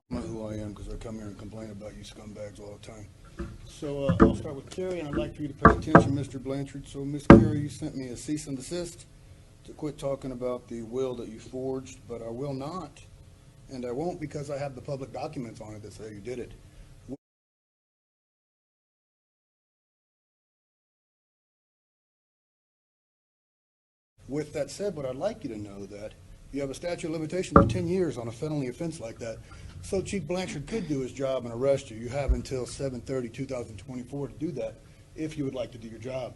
know who I am because I come here and complain about you scumbags all the time. So I'll start with Carrie, and I'd like for you to pay attention, Mr. Blanchard. So, Miss Carrie, you sent me a cease and desist to quit talking about the will that you forged, but I will not, and I won't because I have the public documents on it that say you did it. With that said, what I'd like you to know that you have a statute of limitations of 10 years on a felony offense like that. So Chief Blanchard could do his job and arrest you. You have until 7/30/2024 to do that if you would like to do your job.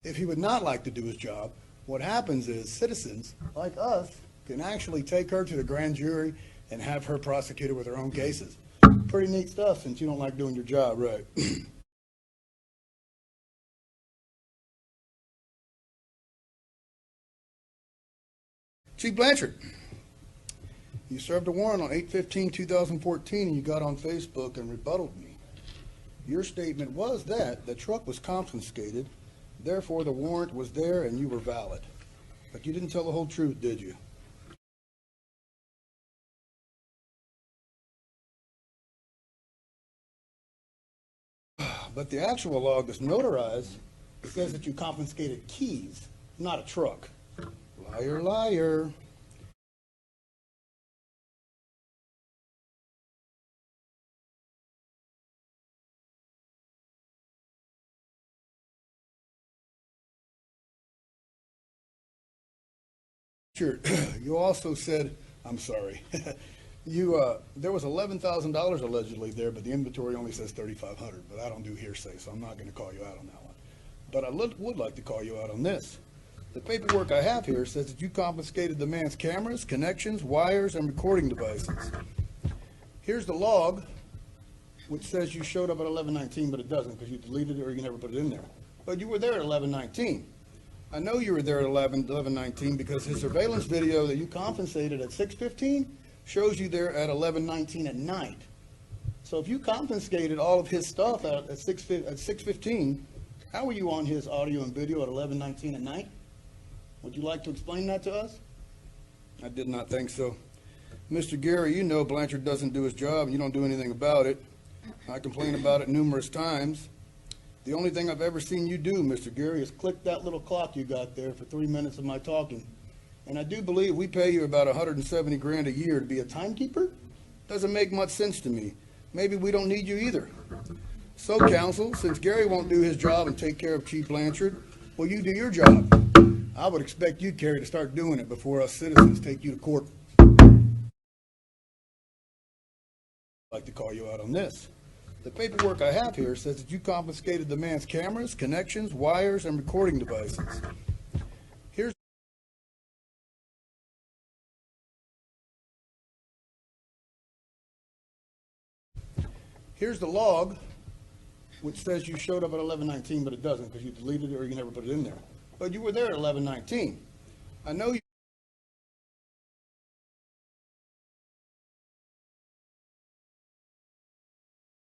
If he would not like to do his job, what happens is citizens like us can actually take her to the grand jury and have her prosecuted with her own cases. Pretty neat stuff since you don't like doing your job, right? Chief Blanchard, you served a warrant on 8/15/2014 and you got on Facebook and rebutted me. Your statement was that the truck was confiscated, therefore the warrant was there and you were valid. But you didn't tell the whole truth, did you? But the actual log that's notarized says that you confiscated keys, not a truck. Liar, liar. Sure. You also said, I'm sorry, there was $11,000 allegedly there, but the inventory only says 3,500. But I don't do hearsay, so I'm not going to call you out on that one. But I would like to call you out on this. The paperwork I have here says that you confiscated the man's cameras, connections, wires, and recording devices. Here's the log, which says you showed up at 11:19, but it doesn't because you deleted it or you never put it in there. But you were there at 11:19. I know you were there at 11:19 because his surveillance video that you compensated at 6:15 shows you there at 11:19 at night. So if you confiscated all of his stuff at 6:15, how were you on his audio and video at 11:19 at night? Would you like to explain that to us? I did not think so. Mr. Gary, you know Blanchard doesn't do his job and you don't do anything about it. I complain about it numerous times. The only thing I've ever seen you do, Mr. Gary, is click that little clock you got there for 3 minutes of my talking. And I do believe we pay you about 170 grand a year to be a timekeeper. Doesn't make much sense to me. Maybe we don't need you either. So, counsel, since Gary won't do his job and take care of Chief Blanchard, will you do your job? I would expect you, Carrie, to start doing it before us citizens take you to court. I'd like to call you out on this. The paperwork I have here says that you confiscated the man's cameras, connections, wires, and recording devices. Here's the log, which says you showed up at 11:19, but it doesn't because you deleted it or you never put it in there. But you were there at 11:19. I know you.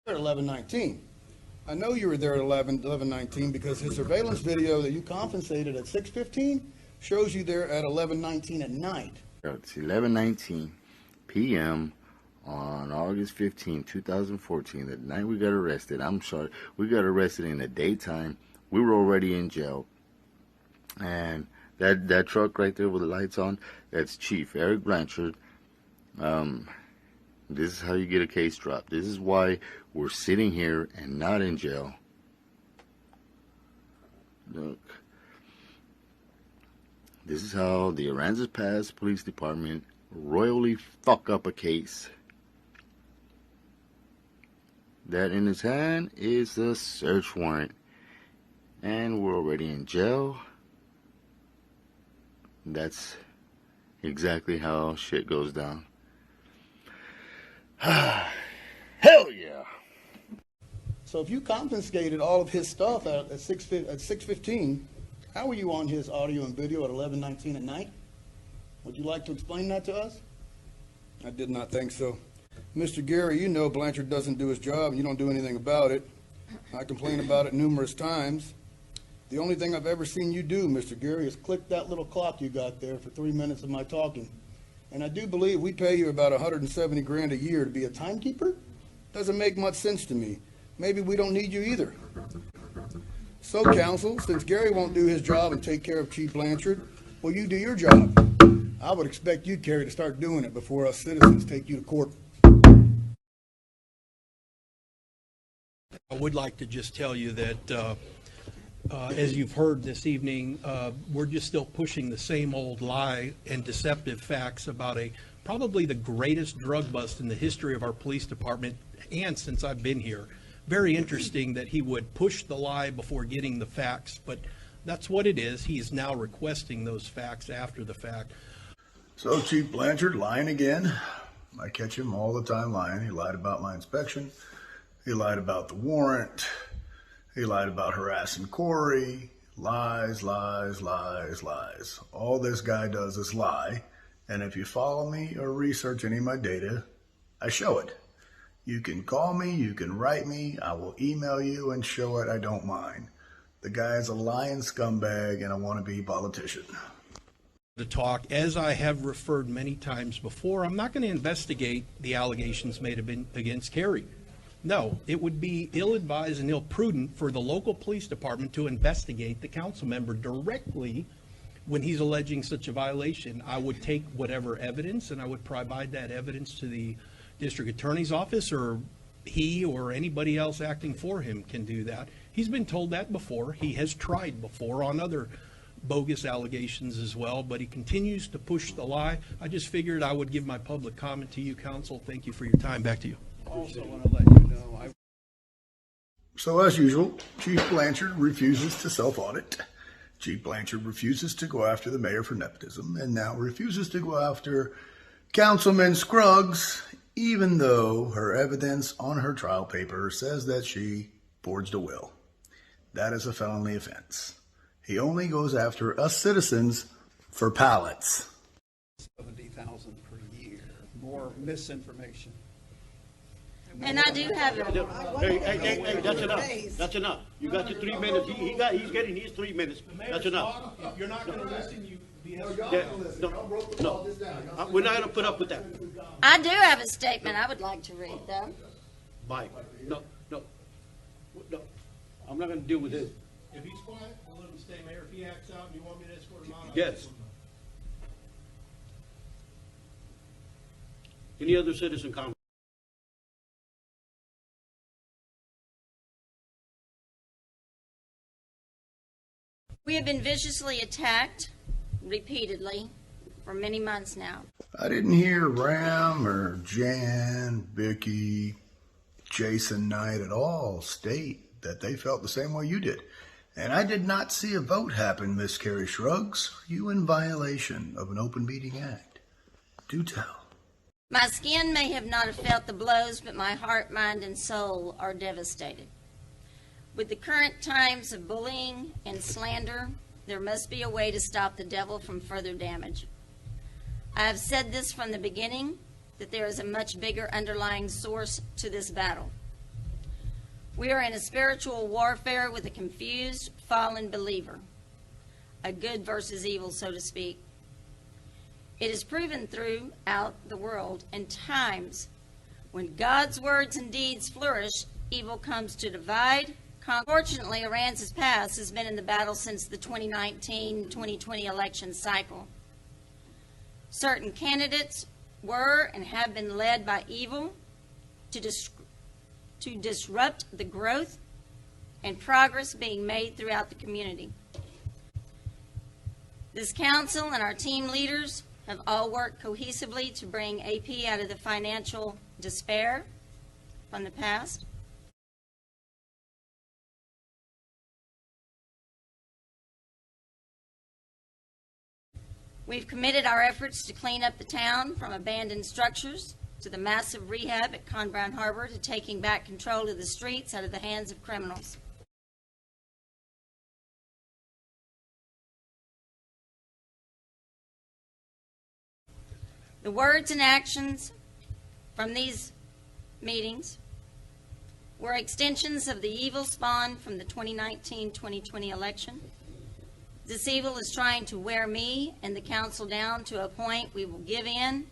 At 11:19. I know you were there at 11:19 because his surveillance video that you compensated at 6:15 shows you there at 11:19 at night. It's 11:19 p.m. on August 15, 2014. The night we got arrested. I'm sorry, we got arrested in the daytime. We were already in jail. And that truck right there with the lights on, that's Chief Eric Blanchard. This is how you get a case dropped. This is why we're sitting here and not in jail. Look. This is how the Aransas Pass Police Department royally fuck up a case. That in his hand is the search warrant. And we're already in jail. That's exactly how shit goes down. Hell yeah. So if you confiscated all of his stuff at 6:15, how were you on his audio and video at 11:19 at night? Would you like to explain that to us? I did not think so. Mr. Gary, you know Blanchard doesn't do his job and you don't do anything about it. I complain about it numerous times. The only thing I've ever seen you do, Mr. Gary, is click that little clock you got there for 3 minutes of my talking. And I do believe we pay you about 170 grand a year to be a timekeeper. Doesn't make much sense to me. Maybe we don't need you either. So, counsel, since Gary won't do his job and take care of Chief Blanchard, will you do your job? I would expect you, Carrie, to start doing it before us citizens take you to court. I would like to just tell you that, as you've heard this evening, we're just still pushing the same old lie and deceptive facts about probably the greatest drug bust in the history of our police department and since I've been here. Very interesting that he would push the lie before getting the facts, but that's what it is. He is now requesting those facts after the fact. So, Chief Blanchard, lying again. I catch him all the time lying. He lied about my inspection. He lied about the warrant. He lied about harassing Corey. Lies, lies, lies, lies. All this guy does is lie. And if you follow me or research any of my data, I show it. You can call me, you can write me, I will email you and show it, I don't mind. The guy is a lying scumbag and a wannabe politician. To talk, as I have referred many times before, I'm not going to investigate the allegations made against Carrie. No, it would be ill-advised and ill-prudent for the local police department to investigate the council member directly when he's alleging such a violation. I would take whatever evidence and I would provide that evidence to the district attorney's office, or he or anybody else acting for him can do that. He's been told that before. He has tried before on other bogus allegations as well, but he continues to push the lie. I just figured I would give my public comment to you, counsel. Thank you for your time. Back to you. Also want to let you know, So as usual, Chief Blanchard refuses to self-audit. Chief Blanchard refuses to go after the mayor for nepotism, and now refuses to go after Councilman Scruggs, even though her evidence on her trial paper says that she forged a will. That is a felony offense. He only goes after us citizens for pallets. 70,000 per year, more misinformation. And I do have it. Hey, that's enough. That's enough. You got your 3 minutes. He's getting his 3 minutes. That's enough. If you're not going to listen, you No. We're not going to put up with that. I do have a statement I would like to read, though. Bye. No. I'm not going to deal with this. If he's quiet, we'll let him stay, Mayor. If he acts out and you want me to escort him out, Yes. Any other citizen comment? We have been viciously attacked repeatedly for many months now. I didn't hear Ram or Jan, Vicky, Jason Knight at all state that they felt the same way you did. And I did not see a vote happen, Miss Carrie Scruggs. Are you in violation of an Open Meeting Act? Do tell. My skin may have not felt the blows, but my heart, mind, and soul are devastated. With the current times of bullying and slander, there must be a way to stop the devil from further damage. I have said this from the beginning, that there is a much bigger underlying source to this battle. We are in a spiritual warfare with a confused, fallen believer, a good versus evil, so to speak. It is proven throughout the world in times when God's words and deeds flourish, evil comes to divide. Unfortunately, Aransas Pass has been in the battle since the 2019-2020 election cycle. Certain candidates were and have been led by evil to disrupt the growth and progress being made throughout the community. This council and our team leaders have all worked cohesively to bring AP out of the financial despair from the past. We've committed our efforts to clean up the town from abandoned structures to the massive rehab at Con Brown Harbor to taking back control of the streets out of the hands of criminals. The words and actions from these meetings were extensions of the evil spawned from the 2019-2020 election. This evil is trying to wear me and the council down to a point we will give in,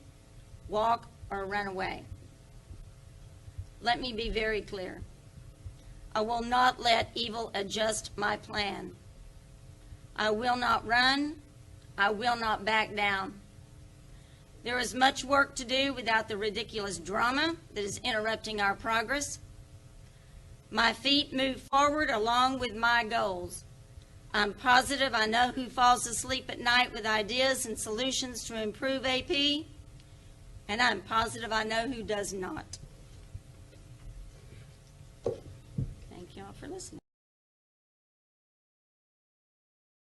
walk, or run away. Let me be very clear. I will not let evil adjust my plan. I will not run. I will not back down. There is much work to do without the ridiculous drama that is interrupting our progress. My feet move forward along with my goals. I'm positive I know who falls asleep at night with ideas and solutions to improve AP, and I'm positive I know who does not. Thank you all for listening.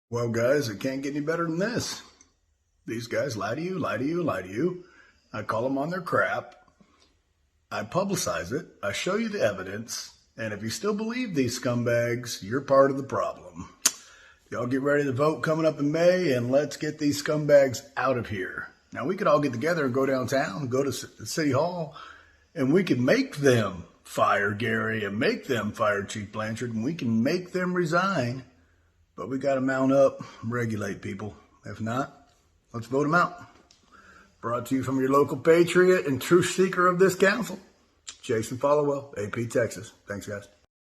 Well, guys, it can't get any better than this. These guys lie to you, lie to you, lie to you. I call them on their crap. I publicize it. I show you the evidence. And if you still believe these scumbags, you're part of the problem. Y'all get ready to vote coming up in May, and let's get these scumbags out of here. Now, we could all get together and go downtown, go to City Hall, and we could make them fire Gary and make them fire Chief Blanchard, and we can make them resign. But we got to mount up and regulate people. If not, let's vote them out. Brought to you from your local patriot and truth seeker of this council, Jason Followell, AP Texas. Thanks, guys.